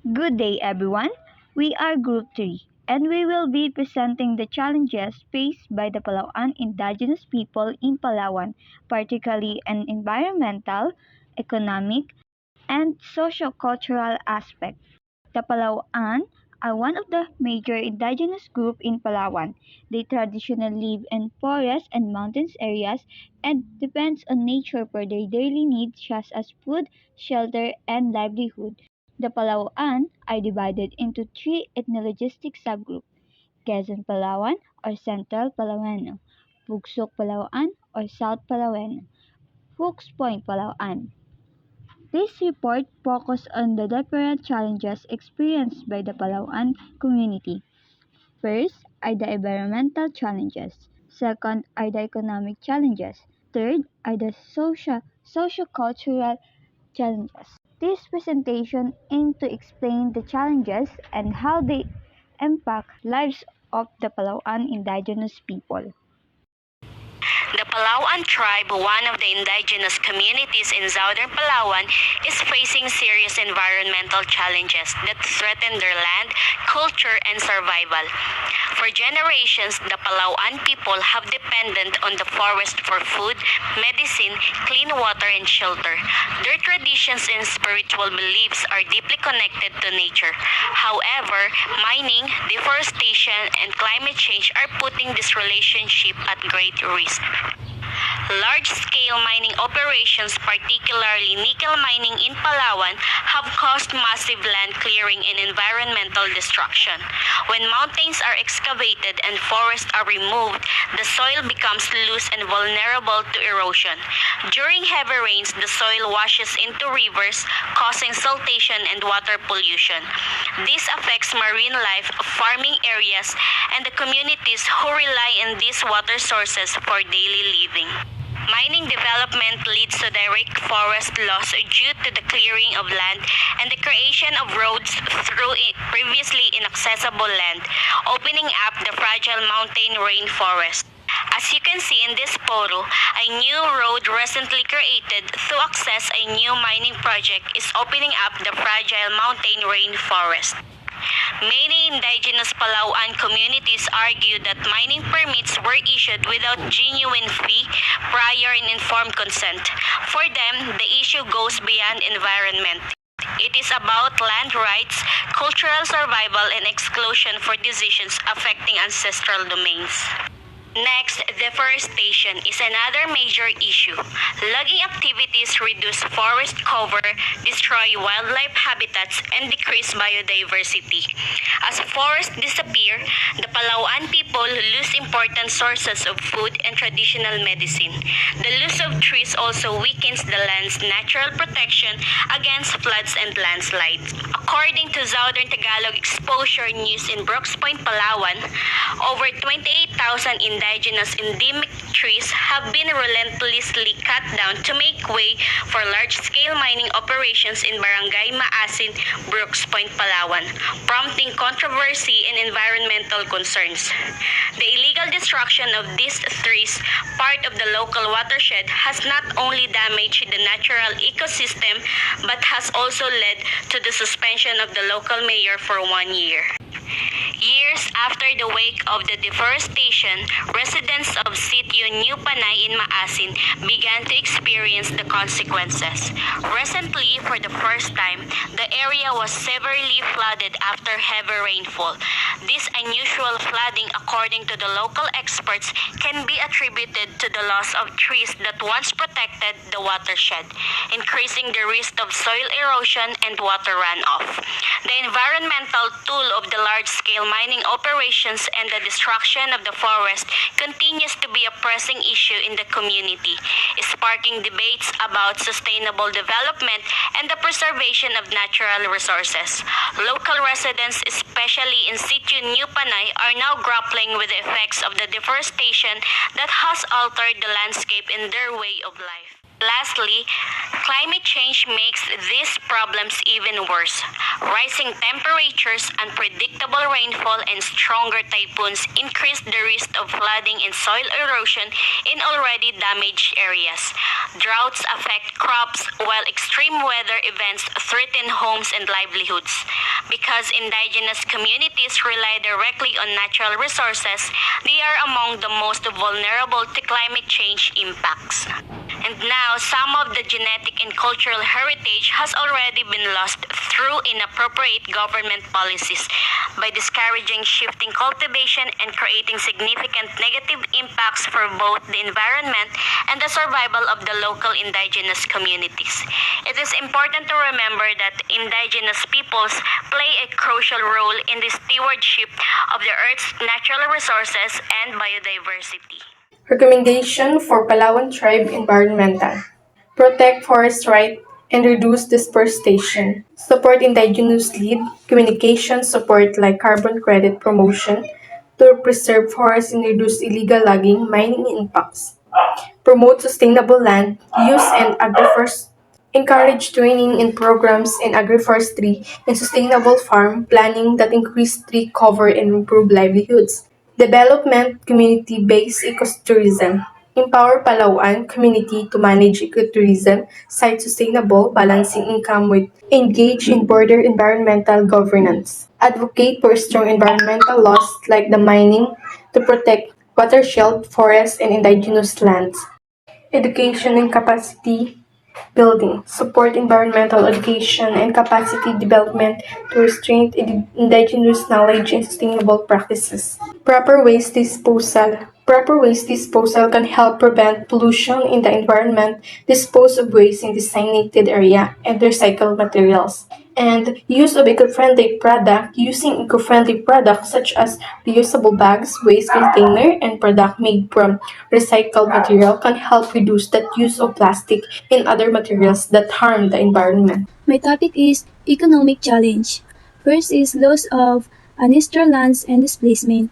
Good day, everyone. We are Group 3, and we will be presenting the challenges faced by the Palaw'an Indigenous people in Palawan, particularly in environmental, economic, and socio-cultural aspects. The Palaw'an are one of the major indigenous groups in Palawan. They traditionally live in forest and mountains areas and depends on nature for their daily needs such as food, shelter, and livelihood. The Palaw'an are divided into three ethnologistic subgroups: Quezon Palawan or Central Palawano, Pugsok Palaw'an or South Palawano, Hooks Point Palaw'an. This report focused on the different challenges experienced by the Palaw'an community. First are the environmental challenges. Second are the economic challenges. Third are the socio-cultural challenges. This presentation aimed to explain the challenges and how they impact lives of the Palaw'an indigenous people. The Palaw'an tribe, one of the indigenous communities in southern Palawan, is facing serious environmental challenges that threaten their land, culture, and survival. For generations, the Palaw'an people have depended on the forest for food, medicine, clean water, and shelter. Their traditions and spiritual beliefs are deeply connected to nature. However, mining, deforestation, and climate change are putting this relationship at great risk. Large-scale mining operations, particularly nickel mining in Palawan, have caused massive land clearing and environmental destruction. When mountains are excavated and forests are removed, the soil becomes loose and vulnerable to erosion. During heavy rains, the soil washes into rivers, causing siltation and water pollution. This affects marine life, farming areas, and the communities who rely on these water sources for daily living. Mining development leads to direct forest loss due to the clearing of land and the creation of roads through previously inaccessible land, opening up the fragile mountain rainforest. As you can see in this photo, a new road recently created to access a new mining project is opening up the fragile mountain rainforest. Many indigenous Palaw'an communities argue that mining permits were issued without genuine fee, prior and informed consent. For them, the issue goes beyond environment. It is about land rights, cultural survival, and exclusion for decisions affecting ancestral domains. Next, deforestation is another major issue. Logging activities reduce forest cover, destroy wildlife habitats, and decrease biodiversity. As forests disappear, the Palaw'an people lose important sources of food and traditional medicine. The loss of trees also weakens the land's natural protection against floods and landslides. According to Southern Tagalog Exposure News in Brooks Point, Palawan, over 28,000 indigenous endemic trees have been relentlessly cut down to make way for large-scale mining operations in Barangay Maasin, Brooks Point, Palawan, prompting controversy and environmental concerns. The illegal destruction of these trees, part of the local watershed, has not only damaged the natural ecosystem but has also led to the suspension of the local mayor for 1 year. Years after the wake of the deforestation, residents of Sitio New Panay in Maasin began to experience the consequences. Recently, for the first time, the area was severely flooded after heavy rainfall. This unusual flooding, according to the local experts, can be attributed to the loss of trees that once protected the watershed, increasing the risk of soil erosion and water runoff. The environmental toll of the large-scale mining operations and the destruction of the forest continues to be a pressing issue in the community, sparking debates about sustainable development and the preservation of natural resources. Local residents, especially in Sitio New Panay, are now grappling with the effects of the deforestation that has altered the landscape and their way of life. Lastly, climate change makes these problems even worse. Rising temperatures, unpredictable rainfall, and stronger typhoons increase the risk of flooding and soil erosion in already damaged areas. Droughts affect crops, while extreme weather events threaten homes and livelihoods. Because indigenous communities rely directly on natural resources, they are among the most vulnerable to climate change impacts. And now, some of the genetic and cultural heritage has already been lost through inappropriate government policies by discouraging shifting cultivation and creating significant negative impacts for both the environment and the survival of the local indigenous communities. It is important to remember that indigenous peoples play a crucial role in the stewardship of the Earth's natural resources and biodiversity. Recommendation for Palaw'an tribe environmental. Protect forest right and reduce deforestation. Support indigenous lead communication support like carbon credit promotion to preserve forests and reduce illegal logging, mining impacts. Promote sustainable land use and agroforestry. Encourage training and programs in agroforestry and sustainable farm planning that increase tree cover and improve livelihoods. Development community-based ecotourism. Empower Palaw'an community to manage ecotourism, site sustainable, balancing income with engage in border environmental governance. Advocate for strong environmental laws like the mining to protect watershed, forests, and indigenous lands. Education and capacity building, support environmental education and capacity development to restrain indigenous knowledge and sustainable practices. Proper waste disposal. Proper waste disposal can help prevent pollution in the environment, dispose of waste in designated area, and recycle materials. And use of eco-friendly product. Using eco-friendly products such as reusable bags, waste container, and product made from recycled material can help reduce the use of plastic and other materials that harm the environment. My topic is economic challenge. First is loss of ancestral lands and displacement.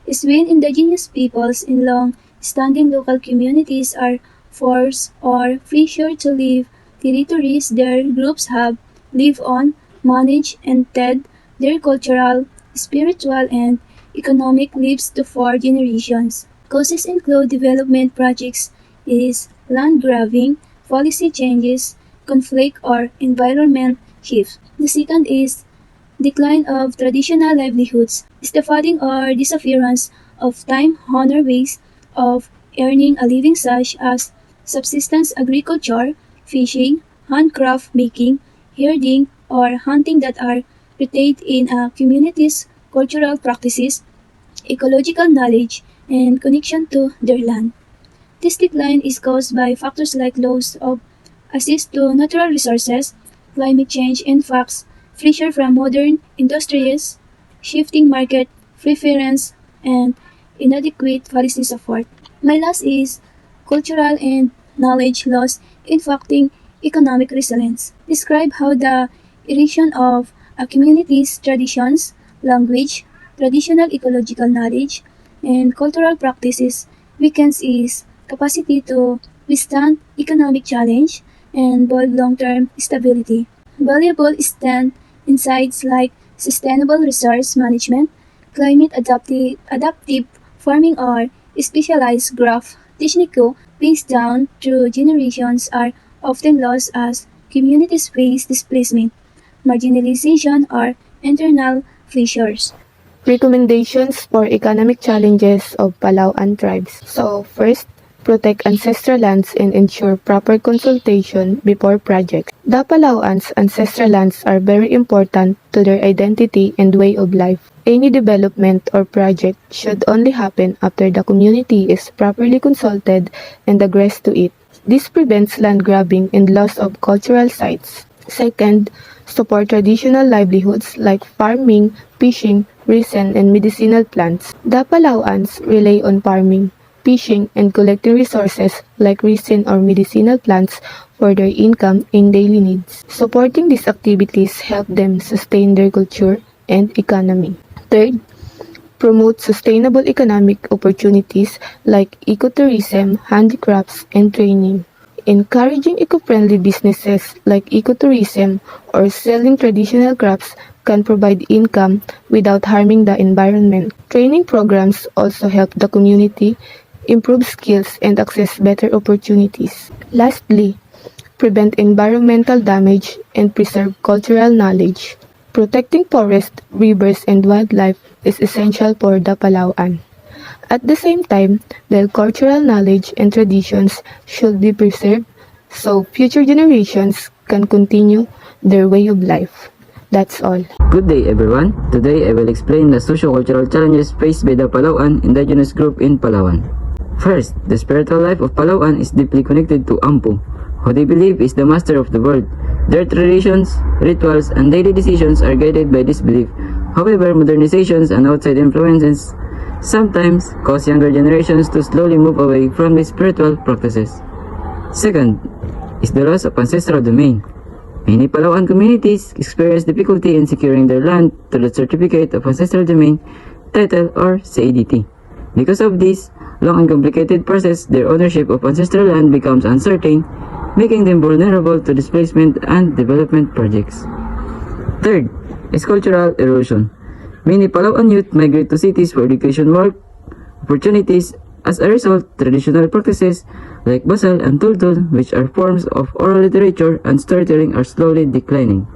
Is when indigenous peoples in long-standing local communities are forced or pressured to leave territories their groups have lived on, managed, and tend their cultural, spiritual, and economic lives to 4 generations. Causes include development projects, is land grabbing, policy changes, conflict, or environment shift. The second is decline of traditional livelihoods, is the fading or disappearance of time-honored ways of earning a living such as subsistence agriculture, fishing, handcraft making, herding, or hunting that are rooted in a community's cultural practices, ecological knowledge, and connection to their land. This decline is caused by factors like loss of access to natural resources, climate change, and facts, pressure from modern industries, shifting market preference, and inadequate policy support. My last is cultural and knowledge loss impacting economic resilience. Describe how the erosion of a community's traditions, language, traditional ecological knowledge, and cultural practices weakens its capacity to withstand economic challenge and build long-term stability. Valuable stand insights like sustainable resource management, adaptive farming, or specialized graph technique passed down through generations are often lost as communities face displacement, marginalization, or internal pressures. Recommendations for economic challenges of Palaw'an tribes. So, first, protect ancestral lands and ensure proper consultation before projects. The Palaw'an's ancestral lands are very important to their identity and way of life. Any development or project should only happen after the community is properly consulted and agrees to it. This prevents land grabbing and loss of cultural sites. Second, support traditional livelihoods like farming, fishing, resin, and medicinal plants. The Palaw'ans rely on farming, fishing, and collecting resources like resin or medicinal plants for their income and daily needs. Supporting these activities help them sustain their culture and economy. Third, promote sustainable economic opportunities like ecotourism, handicrafts, and training. Encouraging eco-friendly businesses like ecotourism or selling traditional crafts can provide income without harming the environment. Training programs also help the community improve skills and access better opportunities. Lastly, prevent environmental damage and preserve cultural knowledge. Protecting forests, rivers, and wildlife is essential for the Palaw'an. At the same time, their cultural knowledge and traditions should be preserved so future generations can continue their way of life. That's all. Good day everyone. Today I will explain the socio-cultural challenges faced by the Palaw'an indigenous group in Palawan. First, the spiritual life of Palaw'an is deeply connected to Ampu, who they believe is the master of the world. Their traditions, rituals, and daily decisions are guided by this belief. However, modernizations and outside influences sometimes cause younger generations to slowly move away from these spiritual practices. Second is the loss of ancestral domain. Many Palaw'an communities experience difficulty in securing their land through the certificate of ancestral domain, title, or CADT. Because of this long and complicated process, their ownership of ancestral land becomes uncertain, making them vulnerable to displacement and development projects. Third is cultural erosion. Many Palaw'an youth migrate to cities for education work opportunities. As a result, traditional practices like basal and tultul, which are forms of oral literature and storytelling, are slowly declining.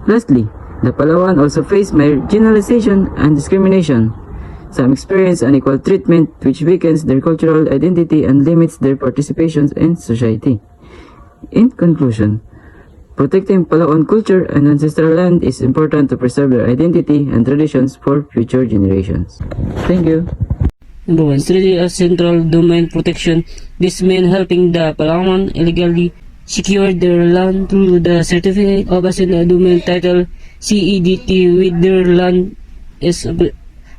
Lastly, the Palaw'an also face marginalization and discrimination. Some experience unequal treatment, which weakens their cultural identity and limits their participation in society. In conclusion, protecting Palaw'an culture and ancestral land is important to preserve their identity and traditions for future generations. Thank you. Number 1. Strategy of central domain protection. This means helping the Palaw'an illegally secure their land through the certificate of ancestral domain title CEDT with their land is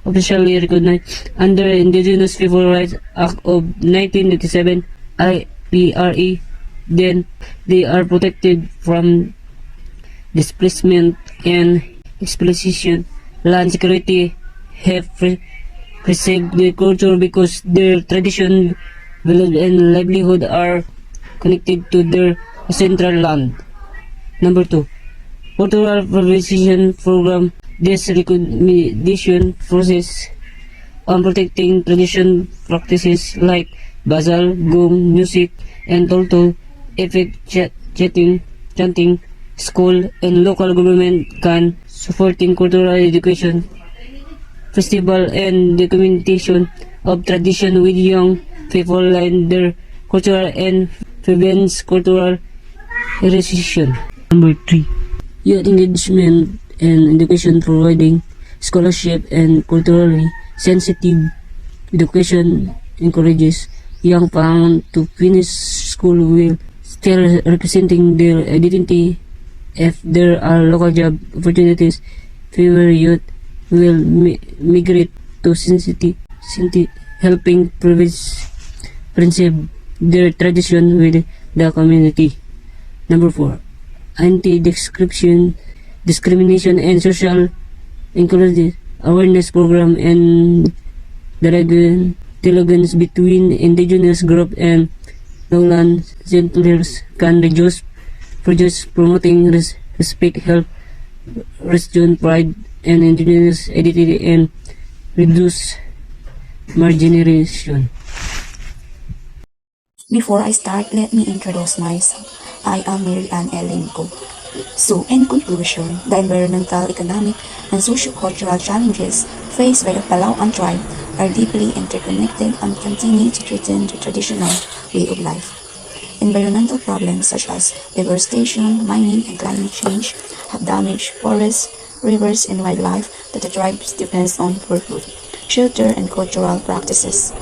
officially recognized under Indigenous People Rights Act of 1997 IPRE. Then they are protected from displacement and exploitation. Land security have preserve their culture because their tradition, village, and livelihood are connected to their central land. Number 2. Cultural preservation program. This recognition process on protecting tradition practices like basal, gum, music, and tultul, effect chanting, school, and local government can supporting cultural education festival and documentation of tradition with young people learn their culture and prevents cultural erosion. Number 3. Youth engagement and education providing scholarship and culturally sensitive education encourages young Palaw'an to finish school while still representing their identity. If there are local job opportunities, fewer youth will migrate to city, helping preserve their tradition with the community. Number 4. Discrimination and social inclusion awareness program and dialogues between indigenous group and lowland settlers can reduce promoting respect, help region pride and indigenous identity and reduce marginalization. Before I start, let me introduce myself. I am Mary Ann Elenco. So, in conclusion, the environmental, economic, and socio-cultural challenges faced by the Palaw'an tribe are deeply interconnected and continue to threaten the traditional way of life. Environmental problems such as deforestation, mining, and climate change have damaged forests, rivers, and wildlife that the tribes depends on for food, shelter, and cultural practices.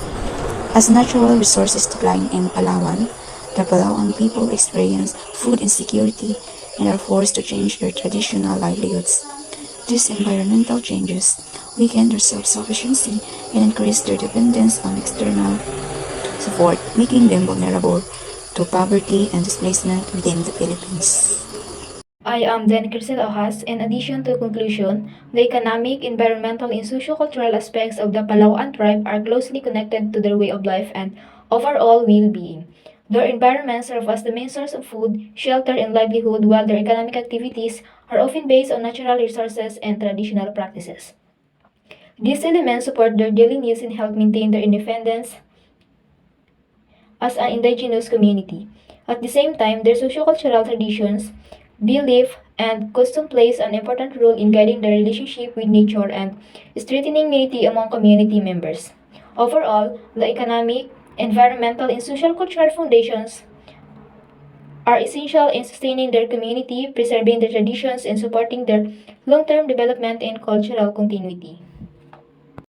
As natural resources decline in Palawan, the Palaw'an people experience food insecurity and are forced to change their traditional livelihoods. These environmental changes weaken their self-sufficiency and increase their dependence on external support, making them vulnerable to poverty and displacement within the Philippines. I am then Crisel Ohas. In addition to conclusion, the economic, environmental, and socio-cultural aspects of the Palaw'an tribe are closely connected to their way of life and overall well-being. Their environments serve as the main source of food, shelter, and livelihood, while their economic activities are often based on natural resources and traditional practices. These elements support their daily needs and help maintain their independence as an indigenous community. At the same time, their socio-cultural traditions, belief, and custom plays an important role in guiding their relationship with nature and strengthening unity among community members. Overall, the economic, environmental, and social cultural foundations are essential in sustaining their community, preserving their traditions, and supporting their long-term development and cultural continuity.